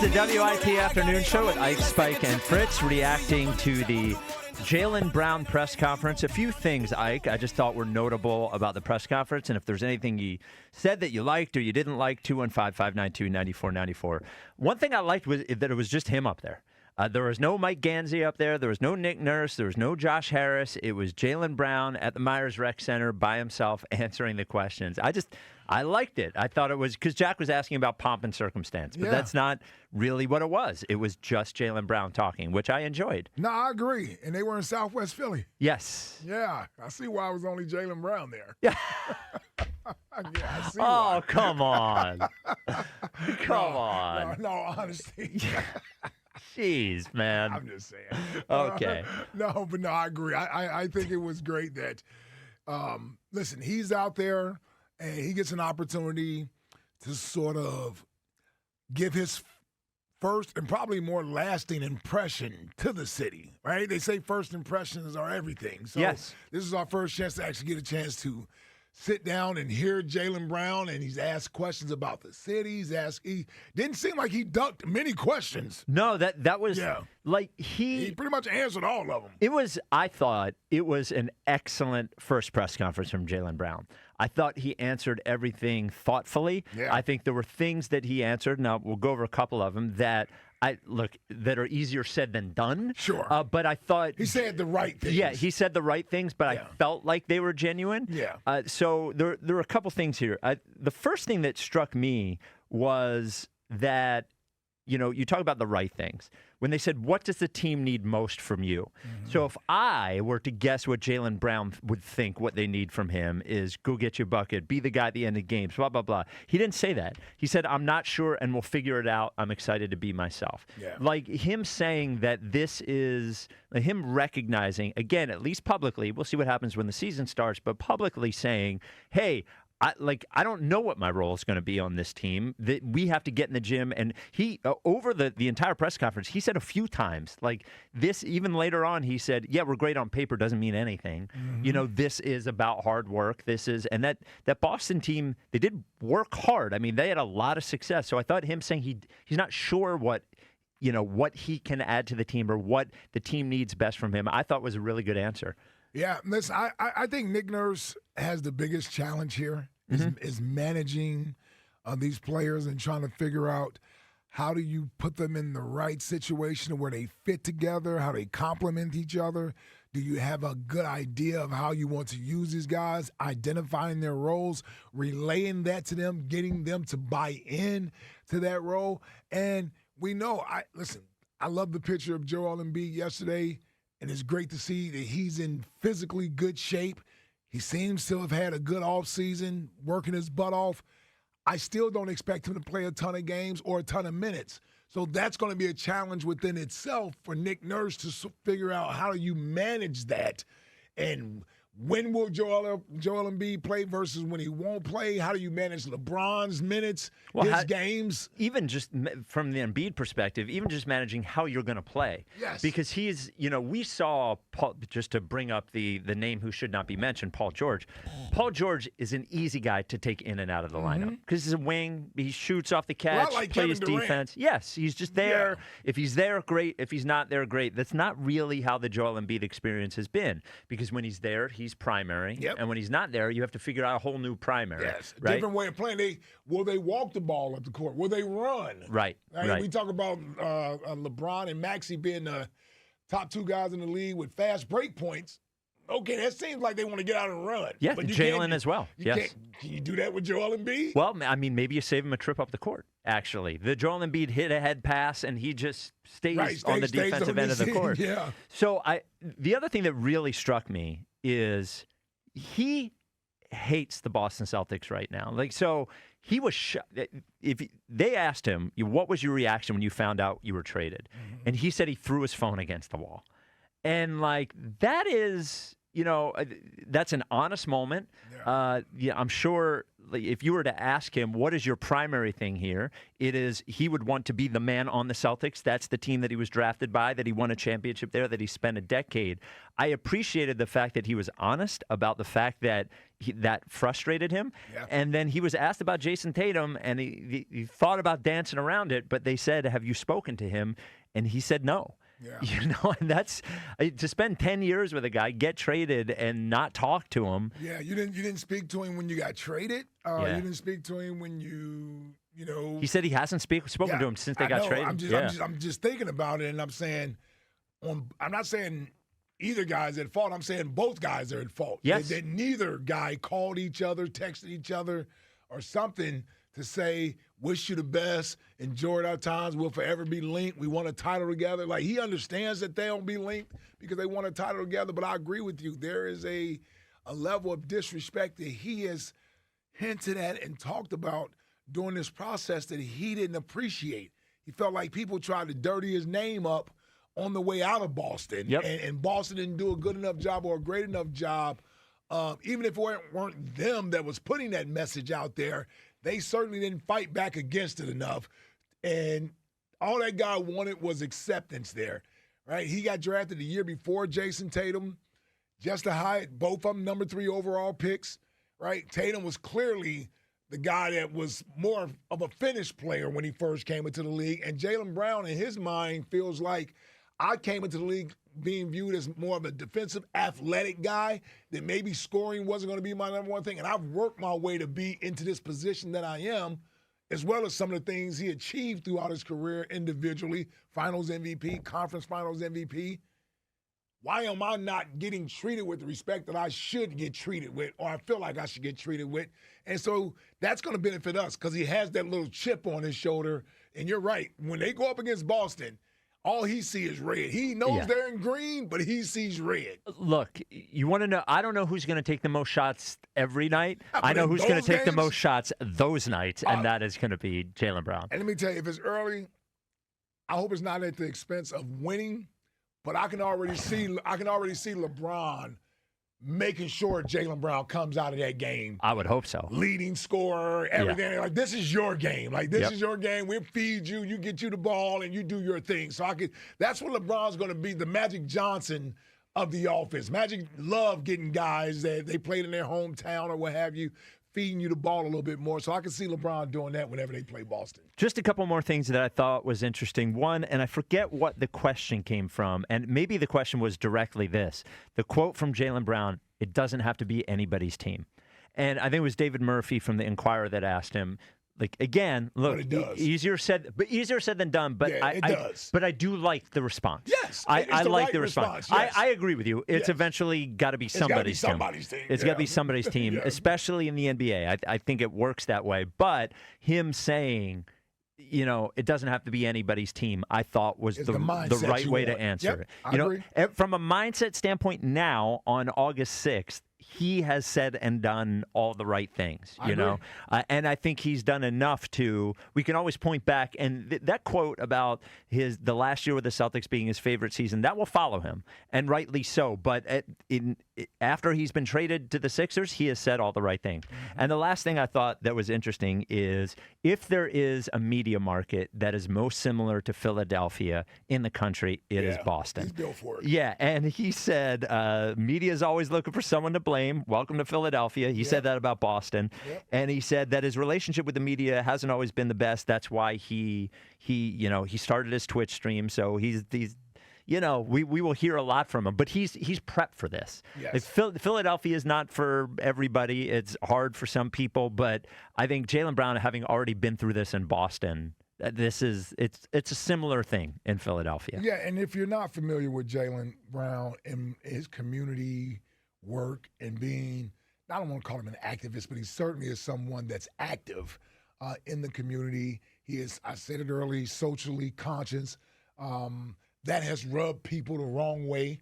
the WIP Afternoon Show with Ike, Spike, and Fritz reacting to the Jaylen Brown press conference. A few things, Ike, I just thought were notable about the press conference, and if there's anything he said that you liked or you didn't like, 215-592-9494. One thing I liked was that it was just him up there. There was no Mike Gansey up there. There was no Nick Nurse. There was no Josh Harris. It was Jaylen Brown at the Myers Rec Center by himself answering the questions. I liked it. I thought it was because Jack was asking about pomp and circumstance, but that's not really what it was. It was just Jaylen Brown talking, which I enjoyed. No, I agree. And they were in Southwest Philly. Yes. Yeah. I see why it was only Jaylen Brown there. Yeah. I see why. Oh, come on. Come on. No, honestly. Jeez, man. I'm just saying. Okay. No, I agree. I think it was great that, listen, he's out there and he gets an opportunity to sort of give his first and probably more lasting impression to the city, right? They say first impressions are everything. So yes. This is our first chance to actually get a chance to sit down and hear Jaylen Brown, and he's asked questions about the city. He didn't seem like he ducked many questions. No, that was like he pretty much answered all of them. I thought it was an excellent first press conference from Jaylen Brown. I thought he answered everything thoughtfully. Yeah. I think there were things that he answered. Now we'll go over a couple of them that that are easier said than done. Sure. But I thought he said the right things. Yeah, he said the right things, but I felt like they were genuine. Yeah. So there are a couple things here. The first thing that struck me was that, you talk about the right things. When they said, what does the team need most from you? Mm-hmm. So if I were to guess what Jaylen Brown would think what they need from him is go get your bucket, be the guy at the end of games, blah, blah, blah. He didn't say that. He said, I'm not sure and we'll figure it out. I'm excited to be myself. Yeah. Like him saying that this is him recognizing, again, at least publicly, we'll see what happens when the season starts, but publicly saying, hey, I don't know what my role is going to be on this team. That we have to get in the gym. And he, over the entire press conference, he said a few times, like this, even later on, he said, yeah, we're great on paper, doesn't mean anything. Mm-hmm. This is about hard work. And that Boston team, they did work hard. I mean, they had a lot of success. So I thought him saying he's not sure what he can add to the team or what the team needs best from him, I thought was a really good answer. Yeah, listen, I think Nick Nurse has the biggest challenge here is managing these players and trying to figure out how do you put them in the right situation where they fit together, how they complement each other. Do you have a good idea of how you want to use these guys, identifying their roles, relaying that to them, getting them to buy in to that role? And we know, I love the picture of Joel Embiid yesterday. And it's great to see that he's in physically good shape. He seems to have had a good offseason, working his butt off. I still don't expect him to play a ton of games or a ton of minutes. So that's going to be a challenge within itself for Nick Nurse to figure out how do you manage that. And when will Joel Embiid play versus when he won't play? How do you manage LeBron's minutes, his games? Even just from the Embiid perspective, even just managing how you're going to play. Yes. Because he's, we saw, Paul, just to bring up the name who should not be mentioned, Paul George. Paul George is an easy guy to take in and out of the lineup because he's a wing. He shoots off the catch, plays defense. Yes, he's just there. Yeah. If he's there, great. If he's not there, great. That's not really how the Joel Embiid experience has been because when he's there, he's primary. Yep. And when he's not there, you have to figure out a whole new primary. Yes. Right? Different way of playing. Will they walk the ball up the court? Will they run? Right. We talk about LeBron and Maxey being the top two guys in the league with fast break points. Okay, that seems like they want to get out and run. Yeah, Jaylen as well. Yes. Can you do that with Joel Embiid? Well, I mean, maybe you save him a trip up the court, actually. The Joel Embiid hit a head pass, and he just stays on the defensive end of the court. Yeah. So the other thing that really struck me is he hates the Boston Celtics right now. So he was if they asked him, what was your reaction when you found out you were traded? Mm-hmm. And he said he threw his phone against the wall. And that is, that's an honest moment. Yeah. I'm sure if you were to ask him, what is your primary thing here? It is he would want to be the man on the Celtics. That's the team that he was drafted by, that he won a championship there, that he spent a decade. I appreciated the fact that he was honest about the fact that that frustrated him. Yeah. And then he was asked about Jayson Tatum, and he thought about dancing around it, but they said, have you spoken to him? And he said no. Yeah. And that's to spend 10 years with a guy, get traded, and not talk to him. Yeah, you didn't speak to him when you got traded. You didn't speak to him when you know. He said he hasn't spoken to him since they got traded. I'm just thinking about it, and I'm saying, I'm not saying either guy's at fault. I'm saying both guys are at fault. Yes. That neither guy called each other, texted each other, or something to say, wish you the best, enjoyed our times, we'll forever be linked, we want a title together. Like, he understands that they don't be linked because they want a title together, but I agree with you. There is a level of disrespect that he has hinted at and talked about during this process that he didn't appreciate. He felt like people tried to dirty his name up on the way out of Boston, and Boston didn't do a good enough job or a great enough job. Even if it weren't them that was putting that message out there, they certainly didn't fight back against it enough. And all that guy wanted was acceptance there, right? He got drafted the year before Jayson Tatum, just to hide both of them number 3 overall picks, right? Tatum was clearly the guy that was more of a finished player when he first came into the league. And Jaylen Brown, in his mind, feels like, I came into the league being viewed as more of a defensive, athletic guy, that maybe scoring wasn't going to be my number one thing. And I've worked my way to be into this position that I am, as well as some of the things he achieved throughout his career individually, finals MVP, conference finals MVP. Why am I not getting treated with the respect that I should get treated with, or I feel like I should get treated with? And so that's going to benefit us because he has that little chip on his shoulder. And you're right. When they go up against Boston, all he sees is red. He knows they're in green, but he sees red. Look, you want to know, I don't know who's going to take the most shots every night. I know who's going to take the most shots those nights, and that is going to be Jaylen Brown. And let me tell you, if it's early, I hope it's not at the expense of winning, but I can already see LeBron making sure Jaylen Brown comes out of that game. I would hope so. Leading scorer, everything. Like, this is your game. Like, this is your game. We'll feed you. You get you the ball, and you do your thing. So that's what LeBron's going to be, the Magic Johnson of the offense. Magic love getting guys that they played in their hometown or what have you, feeding you the ball a little bit more. So I can see LeBron doing that whenever they play Boston. Just a couple more things that I thought was interesting. One, and I forget what the question came from, and maybe the question was directly this. The quote from Jaylen Brown, it doesn't have to be anybody's team. And I think it was David Murphy from the Inquirer that asked him, like, again, look, easier said than done, but it does. But I do like the response. Yes, I like the response. Yes. I agree with you. It's eventually got to be somebody's team. It's got to be somebody's team, especially in the NBA. I think it works that way. But him saying, it doesn't have to be anybody's team, I thought was the right way to answer it. From a mindset standpoint now, on August 6th, he has said and done all the right things, and I think he's done enough we can always point back, and that quote about the last year with the Celtics being his favorite season, that will follow him, and rightly so. But after he's been traded to the Sixers, he has said all the right things. Mm-hmm. And the last thing I thought that was interesting is, if there is a media market that is most similar to Philadelphia in the country, it is Boston. He's built for it. Yeah, and he said media is always looking for someone to blame. Welcome to Philadelphia. He said that about Boston. Yep. And he said that his relationship with the media hasn't always been the best. That's why he started his Twitch stream. So he's we will hear a lot from him, but he's prepped for this. Yes. Philadelphia is not for everybody. It's hard for some people, but I think Jaylen Brown, having already been through this in Boston, it's a similar thing in Philadelphia. Yeah, and if you're not familiar with Jaylen Brown and his community work and being, I don't want to call him an activist, but he certainly is someone that's active in the community. He is, I said it earlier, socially conscious. That has rubbed people the wrong way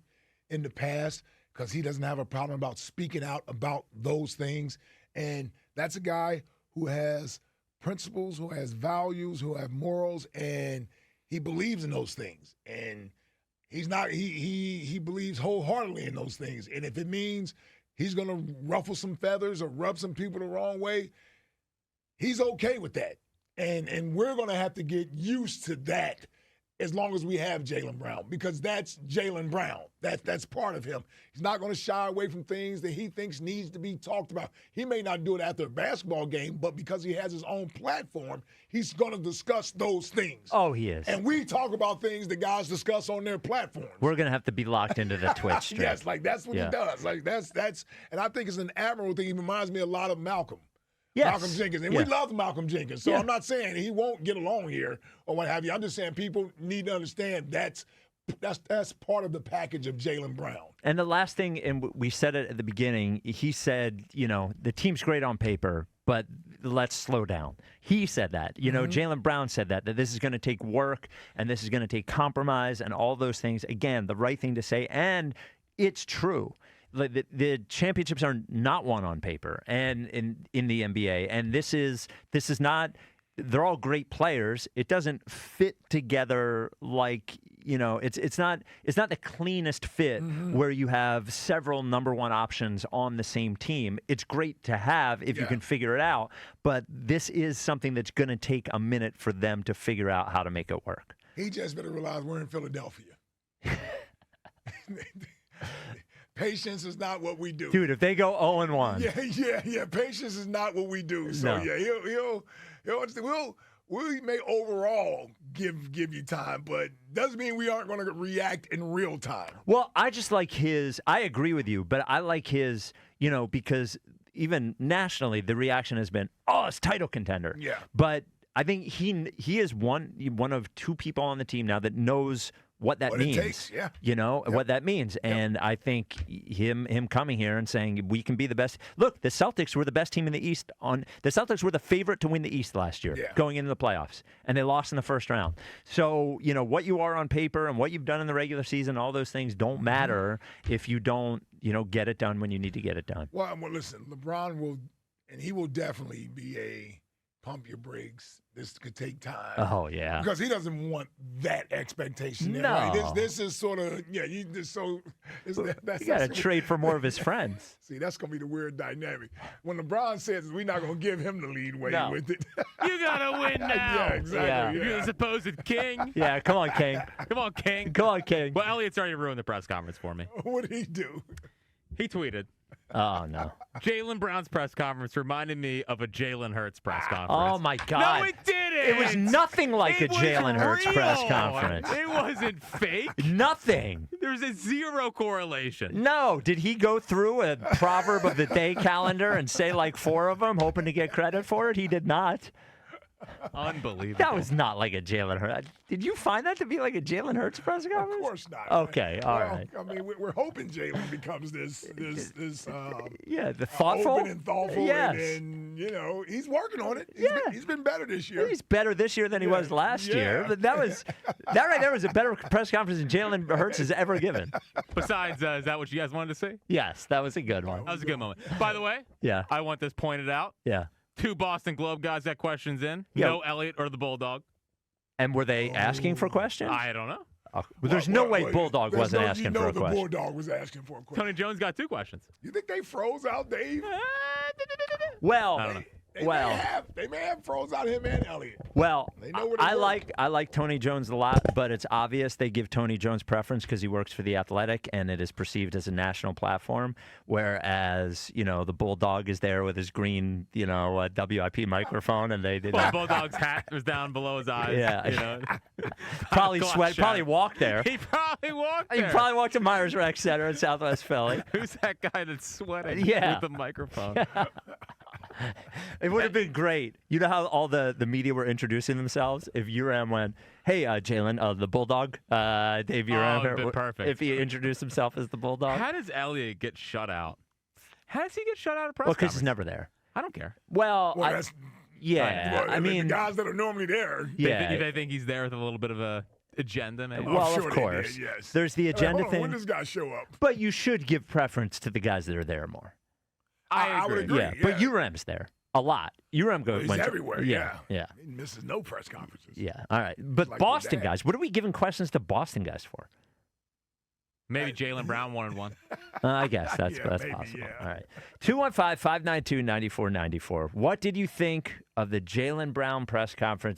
in the past because he doesn't have a problem about speaking out about those things. And that's a guy who has principles, who has values, who have morals, and he believes in those things. And he believes wholeheartedly in those things. And if it means he's going to ruffle some feathers or rub some people the wrong way, he's okay with that. And we're going to have to get used to that as long as we have Jaylen Brown, because that's Jaylen Brown. That's part of him. He's not going to shy away from things that he thinks needs to be talked about. He may not do it after a basketball game, but because he has his own platform, he's going to discuss those things. Oh, he is. And we talk about things that guys discuss on their platforms. We're going to have to be locked into the Twitch stream. Yes, like that's what he does. Like that's and I think it's an admirable thing. He reminds me a lot of Malcolm. Yes. Malcolm Jenkins. And we love Malcolm Jenkins. So I'm not saying he won't get along here or what have you. I'm just saying people need to understand that's part of the package of Jaylen Brown. And the last thing, and we said it at the beginning, he said, the team's great on paper, but let's slow down. He said that. Jaylen Brown said that this is going to take work and this is going to take compromise and all those things. Again, the right thing to say. And it's true. The championships are not won on paper and in the NBA. And this is not – they're all great players. It doesn't fit together like – it's not the cleanest fit where you have several number one options on the same team. It's great to have if you can figure it out, but this is something that's going to take a minute for them to figure out how to make it work. He just better realize we're in Philadelphia. Patience is not what we do. Dude, if they go 0-1. Yeah. Patience is not what we do. So, we may overall give you time, but doesn't mean we aren't going to react in real time. Well, I just like I agree with you, but I like his, because even nationally, the reaction has been, it's title contender. Yeah. But I think he is one of two people on the team now that knows what that means. It takes, what that means. And I think him coming here and saying we can be the best. Look, the Celtics were the best team in the East. The Celtics were the favorite to win the East last year going into the playoffs, and they lost in the first round. So, what you are on paper and what you've done in the regular season, all those things don't matter if you don't, get it done when you need to get it done. Well, listen, LeBron will definitely be a pump your brakes. This could take time. Oh, yeah. Because he doesn't want that expectation. No. Right? This is sort of, you just so. You got to trade for more of his friends. See, that's going to be the weird dynamic. When LeBron says we're not going to give him the lead way with it. You got to win now. Yeah, exactly. You're the supposed king. Yeah, come on, King. Come on, King. Come on, King. Well, Elliot's already ruined the press conference for me. What did he do? He tweeted. Oh, no. Jaylen Brown's press conference reminded me of a Jalen Hurts press conference. Oh, my God. No, it didn't. It was nothing like a Jalen Hurts press conference. It wasn't fake. Nothing. There's a zero correlation. No. Did he go through a proverb of the day calendar and say like 4 of them, hoping to get credit for it? He did not. Unbelievable. That was not like a Jalen Hurts. Did you find that to be like a Jalen Hurts press conference? Of course not. Okay, all right. I mean, we're hoping Jalen becomes this the thoughtful, open and thoughtful, yes. and he's working on it. He's been better this year. He's better this year than he was last year. But that right there was a better press conference than Jalen Hurts has ever given. Besides, is that what you guys wanted to see? Yes, that was a good one. That was a good moment. By the way, I want this pointed out. Yeah. 2 Boston Globe guys got questions in. No Elliott or the Bulldog. And were they asking for questions? I don't know. There's no way Bulldog wasn't asking for a question. The Bulldog was asking for a question. Tony Jones got 2 questions. You think they froze out Dave? Well, I don't know. They may have froze out him and Elliott. Well, They know where to work. I like Tony Jones a lot, but it's obvious they give Tony Jones preference because he works for The Athletic, and it is perceived as a national platform, whereas, the Bulldog is there with his green, WIP microphone, and they did Well, the Bulldog's hat was down below his eyes. Yeah. Probably sweat. Probably walked there. He probably walked there. He probably walked to Myers Rec Center in Southwest Philly. Who's that guy that's sweating with the microphone? It would have been great. You know how all the media were introducing themselves? If Uram went, hey, Jalen, the Bulldog, Dave Uram. It'd been perfect. If he introduced himself as the Bulldog. How does Elliott get shut out? How does he get shut out of press Well, because conference? he's never there. I don't care. Well that's yeah. well, I mean, the guys that are normally there. yeah. They think he's there with a little bit of a agenda, maybe? Well, I'm sure of they course. did, yes. There's the agenda When thing. does guy show up? But you should give preference to the guys that are there more. I would agree. Yeah, but Uram's there a lot. Uram goes He's everywhere. Yeah. He misses no press conferences. Yeah. All right. But like Boston that. guys, what are we giving questions to Boston guys for? Maybe Jaylen Brown wanted one. I guess that's maybe, possible. yeah. All right. 215-592-9494. What did you think of the Jaylen Brown press conference?